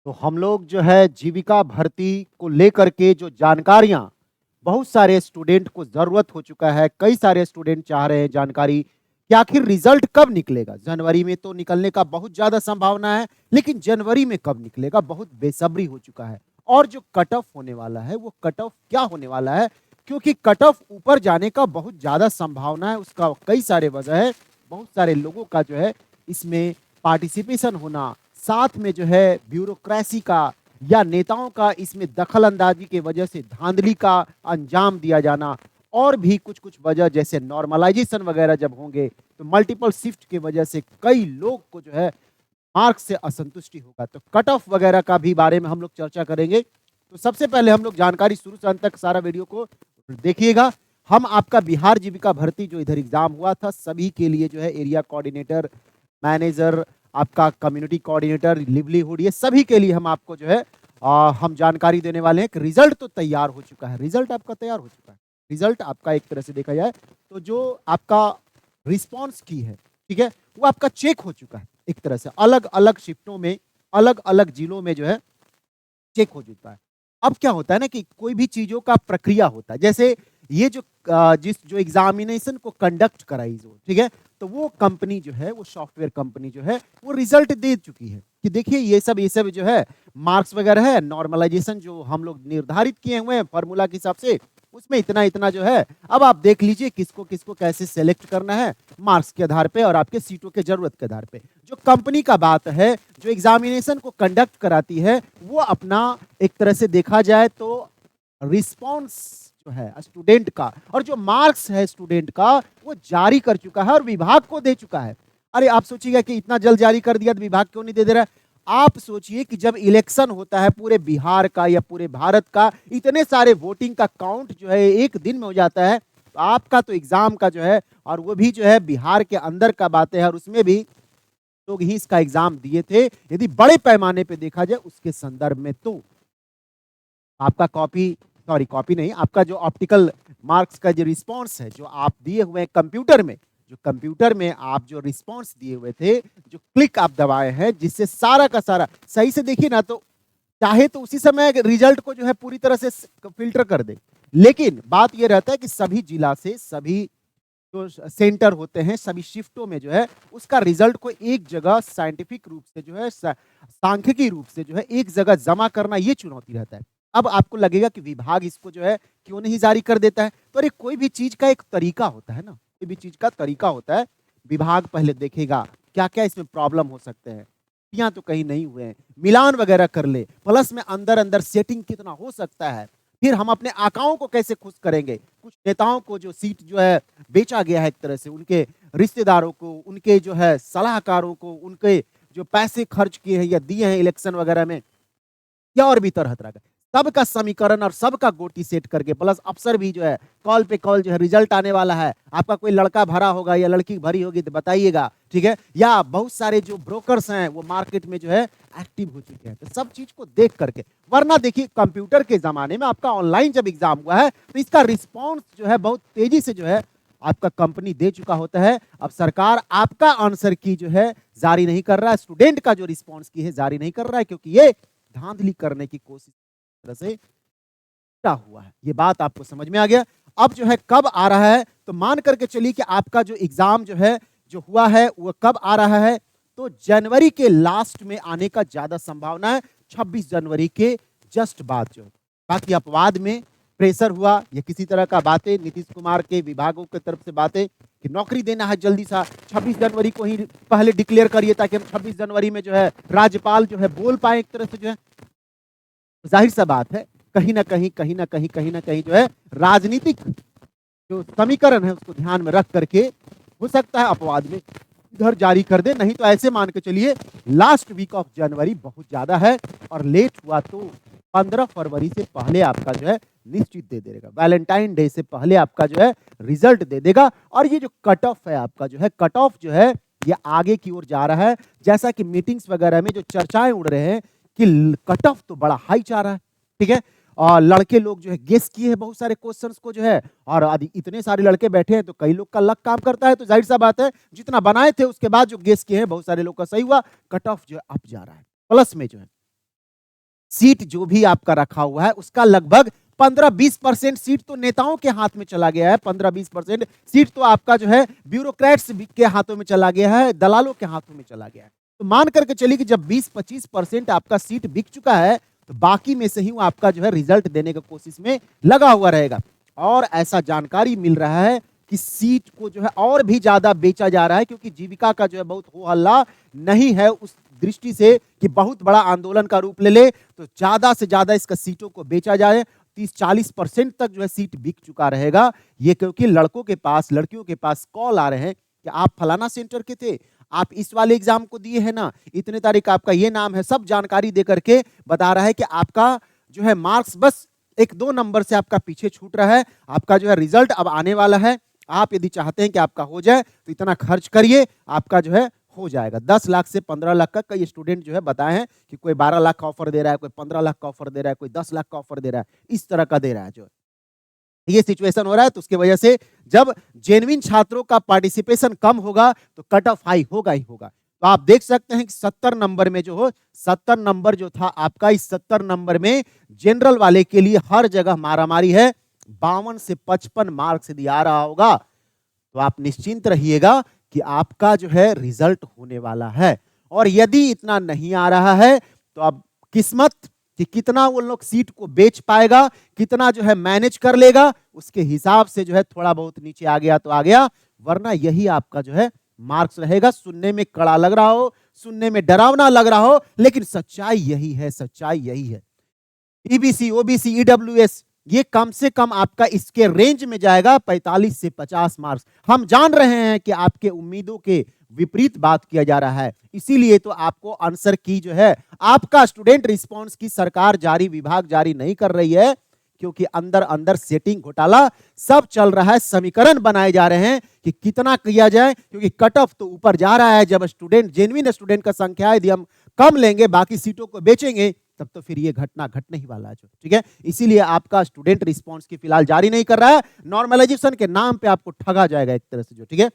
तो हम लोग जो है जीविका भर्ती को लेकर के जो जानकारियाँ बहुत सारे स्टूडेंट को ज़रूरत हो चुका है, कई सारे स्टूडेंट चाह रहे हैं जानकारी कि आखिर रिज़ल्ट कब निकलेगा? जनवरी में तो निकलने का बहुत ज़्यादा संभावना है, लेकिन जनवरी में कब निकलेगा? बहुत बेसब्री हो चुका है। और जो कट ऑफ होने वाला है, वो कट ऑफ क्या होने वाला है? क्योंकि कट ऑफ ऊपर जाने का बहुत ज़्यादा संभावना है, उसका कई सारे वजह है, बहुत सारे लोगों का जो है इसमें पार्टिसिपेशन होना, साथ में जो है ब्यूरोक्रेसी का या नेताओं का इसमें दखल अंदाजी की वजह से धांधली का अंजाम दिया जाना और भी कुछ कुछ वजह जैसे नॉर्मलाइजेशन वगैरह जब होंगे तो मल्टीपल शिफ्ट की वजह से कई लोग को जो है मार्क्स से असंतुष्टि होगा। तो कट ऑफ वगैरह का भी बारे में हम लोग चर्चा करेंगे। तो सबसे पहले हम लोग जानकारी शुरू से अंत तक सारा वीडियो को देखिएगा। हम आपका बिहार जीविका भर्ती जो इधर एग्जाम हुआ था सभी के लिए जो है एरिया कोऑर्डिनेटर, मैनेजर, आपका कम्युनिटी कोऑर्डिनेटर, लिवलीहुड, ये सभी के लिए हम आपको जो है हम जानकारी देने वाले हैं कि रिजल्ट तो तैयार हो चुका है। रिजल्ट आपका तैयार हो चुका है। रिजल्ट आपका एक तरह से देखा जाए तो जो आपका रिस्पॉन्स की है, ठीक है, वो आपका चेक हो चुका है। एक तरह से अलग अलग शिफ्टों में, अलग अलग जिलों में जो है चेक हो चुका है। अब क्या होता है ना कि कोई भी चीजों का प्रक्रिया होता है, जैसे ये जो जो एग्जामिनेशन को कंडक्ट कराई जो, ठीक है, तो वो कंपनी जो है, वो सॉफ्टवेयर कंपनी जो है, वो रिजल्ट दे चुकी है कि देखिए ये सब जो है मार्क्स वगैरह है, नॉर्मलाइजेशन जो हम लोग निर्धारित किए हुए हैं फॉर्मूला के हिसाब से, उसमें इतना इतना जो है, अब आप देख लीजिए किसको किसको कैसे सेलेक्ट करना है मार्क्स के आधार पे और आपके सीटों के जरूरत के आधार पे। जो कंपनी का बात है, जो एग्जामिनेशन को कंडक्ट कराती है, वो अपना एक तरह से देखा जाए तो रिस्पॉन्स जो है स्टूडेंट का और जो मार्क्स है स्टूडेंट का वो जारी कर चुका है और विभाग को दे चुका है। अरे आप सोचिएगा कि इतना जल्द जारी कर दिया तो विभाग क्यों नहीं दे रहा है? आप सोचिए कि जब इलेक्शन होता है पूरे बिहार का या पूरे भारत का, इतने सारे वोटिंग का काउंट जो है एक दिन में हो जाता है, तो आपका तो एग्जाम का जो है, और वो भी जो है बिहार के अंदर का बात है और उसमें भी लोग ही इसका एग्जाम दिए थे। यदि बड़े पैमाने पे देखा जाए उसके संदर्भ में तो आपका कॉपी नहीं, आपका जो ऑप्टिकल मार्क्स का जो रिस्पॉन्स है जो आप दिए हुए हैं कंप्यूटर में, जो कंप्यूटर में आप जो रिस्पॉन्स दिए हुए थे, जो क्लिक आप दबाए हैं, जिससे सारा का सारा सही से देखिए ना, तो चाहे तो उसी समय रिजल्ट को जो है पूरी तरह से फिल्टर कर दे, लेकिन बात यह रहता है कि सभी जिला से सभी जो सेंटर होते हैं सभी शिफ्टों में जो है उसका रिजल्ट को एक जगह साइंटिफिक रूप से जो है सांख्यिकी रूप से जो है एक जगह जमा करना, ये चुनौती रहता है। अब आपको लगेगा कि विभाग इसको जो है क्यों नहीं जारी कर देता है, तो अरे कोई भी चीज का एक तरीका होता है ना, कोई भी चीज का तरीका होता है। विभाग पहले देखेगा क्या क्या इसमें प्रॉब्लम हो सकते हैं, यहाँ तो कहीं नहीं हुए हैं, मिलान वगैरह कर ले, प्लस में अंदर अंदर सेटिंग कितना हो सकता है, फिर हम अपने आकाओं को कैसे खुश करेंगे। कुछ नेताओं को जो सीट जो है बेचा गया है एक तरह से, उनके रिश्तेदारों को, उनके जो है सलाहकारों को, उनके जो पैसे खर्च किए हैं या दिए हैं इलेक्शन वगैरह में, या और भी तरह तरह का सबका समीकरण और सबका गोटी सेट करके, प्लस अफसर भी जो है कॉल पे कॉल जो है रिजल्ट आने वाला है, आपका कोई लड़का भरा होगा या लड़की भरी होगी तो बताइएगा, ठीक है, या बहुत सारे जो ब्रोकर्स हैं वो मार्केट में जो है एक्टिव हो चुके हैं, तो सब चीज को देख करके। वरना देखिए कंप्यूटर के जमाने में आपका ऑनलाइन जब एग्जाम हुआ है तो इसका रिस्पॉन्स जो है बहुत तेजी से जो है आपका कंपनी दे चुका होता है। अब सरकार आपका आंसर की जो है जारी नहीं कर रहा है, स्टूडेंट का जो रिस्पॉन्स की है जारी नहीं कर रहा है, क्योंकि ये धांधली करने की कोशिश तरह से क्या हुआ है। ये बात आपको समझ में आ गया। अब जो है कब आ रहा है, तो मान करके चलिए कि आपका जो एग्जाम जो है जो हुआ है वो कब आ रहा है, तो जनवरी के लास्ट में आने का ज्यादा संभावना है, 26 जनवरी के जस्ट बाद जो। बाकी अपवाद में प्रेशर हुआ या किसी तरह का बातें नीतीश कुमार के विभागों की तरफ से बातें कि नौकरी देना है जल्दी सा, 26 जनवरी को ही पहले डिक्लेयर करिए ताकि हम 26 जनवरी में जो है राज्यपाल जो है बोल पाए एक तरह से जो है। जाहिर सा बात है कहीं ना कहीं जो है राजनीतिक जो समीकरण है उसको ध्यान में रख करके हो सकता है अपवाद में इधर जारी कर दे, नहीं तो ऐसे मान के चलिए लास्ट वीक ऑफ जनवरी बहुत ज्यादा है और लेट हुआ तो 15 फरवरी से पहले आपका जो है निश्चित दे देगा, वैलेंटाइन डे से पहले आपका जो है रिजल्ट दे देगा। और ये जो कट ऑफ है आपका जो है, कट ऑफ जो है ये आगे की ओर जा रहा है, जैसा कि मीटिंग्स वगैरह में जो चर्चाएं उड़ रहे हैं कि कट ऑफ तो बड़ा हाई जा रहा है, ठीक है, और लड़के लोग जो है गेस किए हैं बहुत सारे क्वेश्चंस को जो है, और इतने सारे लड़के बैठे हैं तो कई लोग का लक काम करता है, तो जाहिर सा बात है जितना बनाए थे उसके बाद जो गेस किए हैं बहुत सारे लोग का सही हुआ, कट ऑफ जो है अप जा रहा है, प्लस में जो है। सीट जो भी आपका रखा हुआ है उसका लगभग 15-20% सीट तो नेताओं के हाथ में चला गया है, 15-20% सीट तो आपका जो है ब्यूरोक्रेट्स के हाथों में चला गया है, दलालों के हाथों में चला गया है। तो मान करके चलिए कि जब 20-25% आपका सीट बिक चुका है तो बाकी में से ही वो आपका जो है रिजल्ट देने की कोशिश में लगा हुआ रहेगा। और ऐसा जानकारी मिल रहा है कि सीट को जो है और भी ज्यादा बेचा जा रहा है, क्योंकि जीविका का जो है बहुत हो हल्ला नहीं है उस दृष्टि से कि बहुत बड़ा आंदोलन का रूप ले ले, तो ज्यादा से ज्यादा इसका सीटों को बेचा जाए। 30-40% तक जो है सीट बिक चुका रहेगा ये, क्योंकि लड़कों के पास लड़कियों के पास कॉल आ रहे हैं कि आप फलाना सेंटर के थे, आप इस वाले एग्जाम को दिए हैं ना, इतने तारीख आपका ये नाम है, सब जानकारी दे करके बता रहा है कि आपका जो है मार्क्स बस 1-2 नंबर से आपका पीछे छूट रहा है, आपका जो है रिजल्ट अब आने वाला है। आप यदि चाहते हैं कि आपका हो जाए तो इतना खर्च करिए, आपका जो है हो जाएगा। 10 लाख से 15 लाख का कई स्टूडेंट जो है बताए हैं कि कोई 12 लाख का ऑफर दे रहा है, कोई 15 लाख का ऑफर दे रहा है, कोई 10 लाख का ऑफर दे रहा है, इस तरह का दे रहा है। जो ये सिचुएशन हो रहा है तो उसकी वजह से जब जेन्युइन छात्रों का पार्टिसिपेशन कम होगा तो कट ऑफ हाई होगा ही होगा। तो आप देख सकते हैं कि 70 नंबर में जो हो 70 नंबर जो था आपका, इस 70 नंबर में जनरल वाले के लिए हर जगह मारामारी है। 52 से 55 मार्क्स यदि आ रहा होगा तो आप निश्चिंत रहिएगा कि आपका जो है रिजल्ट होने वाला है। और यदि इतना नहीं आ रहा है तो अब किस्मत कि कितना वो लोग सीट को बेच पाएगा, कितना जो है मैनेज कर लेगा, उसके हिसाब से जो है थोड़ा बहुत नीचे आ गया तो आ गया, वरना यही आपका जो है मार्क्स रहेगा। सुनने में कड़ा लग रहा हो, सुनने में डरावना लग रहा हो, लेकिन सच्चाई यही है, सच्चाई यही है। ईबीसी, ओबीसी, ईडब्ल्यूएस ये कम से कम आपका इसके रेंज में जाएगा 45 से 50 मार्क्स। हम जान रहे हैं कि आपके उम्मीदों के विपरीत बात किया जा रहा है, इसीलिए तो आपको आंसर की जो है आपका स्टूडेंट रिस्पांस की सरकार जारी, विभाग जारी नहीं कर रही है, क्योंकि अंदर अंदर सेटिंग घोटाला सब चल रहा है। समीकरण बनाए जा रहे हैं कि कितना किया जाए, क्योंकि कट ऑफ तो ऊपर जा रहा है। जब स्टूडेंट, जेन्युइन स्टूडेंट का संख्या यदि हम कम लेंगे, बाकी सीटों को बेचेंगे, तब तो फिर ये घटना घटने ही वाला है। ठीक है, इसीलिए आपका स्टूडेंट रिस्पांस की फिलहाल जारी नहीं कर रहा है। नॉर्मलाइजेशन के नाम पे आपको ठगा जाएगा एक तरह से। जो ठीक है,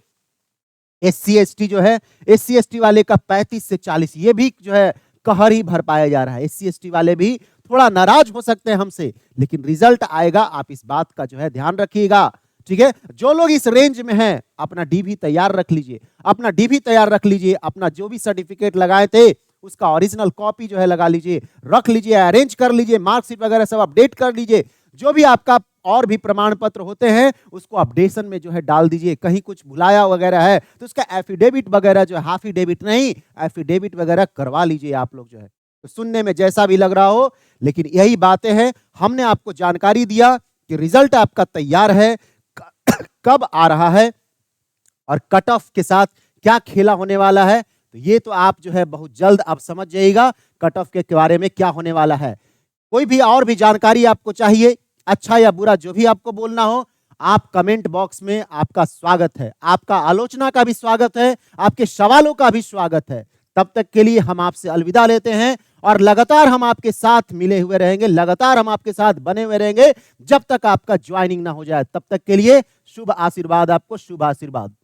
एससी एसटी जो है, एससी एसटी वाले का 35 से 40 ये भी जो है कहर ही भर पाया जा रहा है। एससी एसटी वाले भी थोड़ा नाराज हो सकते हैं हमसे, लेकिन रिजल्ट आएगा, आप इस बात का जो है ध्यान रखिएगा। ठीक है, जो लोग इस रेंज में हैं अपना डीवी तैयार रख लीजिए, अपना डीवी तैयार रख लीजिए, अपना जो भी सर्टिफिकेट लगाए थे उसका ओरिजिनल कॉपी जो है लगा लीजिए, रख लीजिए, अरेंज कर लीजिए, मार्कशीट वगैरह सब अपडेट कर लीजिए। जो भी आपका और भी प्रमाण पत्र होते हैं उसको अपडेशन में जो है डाल दीजिए। कहीं कुछ भुलाया वगैरह है तो उसका एफिडेविट वगैरह जो है, हाफ डेविट नहीं, एफिडेविट वगैरह करवा लीजिए आप लोग जो है। तो सुनने में जैसा भी लग रहा हो, लेकिन यही बातें हैं। हमने आपको जानकारी दिया कि रिजल्ट आपका तैयार है, कब आ रहा है और कट ऑफ के साथ क्या खेला होने वाला है, तो ये तो आप जो है बहुत जल्द आप समझ जाइएगा कट ऑफ के बारे में क्या होने वाला है। कोई भी और भी जानकारी आपको चाहिए, अच्छा या बुरा जो भी आपको बोलना हो, आप कमेंट बॉक्स में, आपका स्वागत है, आपका आलोचना का भी स्वागत है, आपके सवालों का भी स्वागत है। तब तक के लिए हम आपसे अलविदा लेते हैं और लगातार हम आपके साथ मिले हुए रहेंगे, लगातार हम आपके साथ बने हुए रहेंगे जब तक आपका ज्वाइनिंग ना हो जाए। तब तक के लिए शुभ आशीर्वाद, आपको शुभ आशीर्वाद।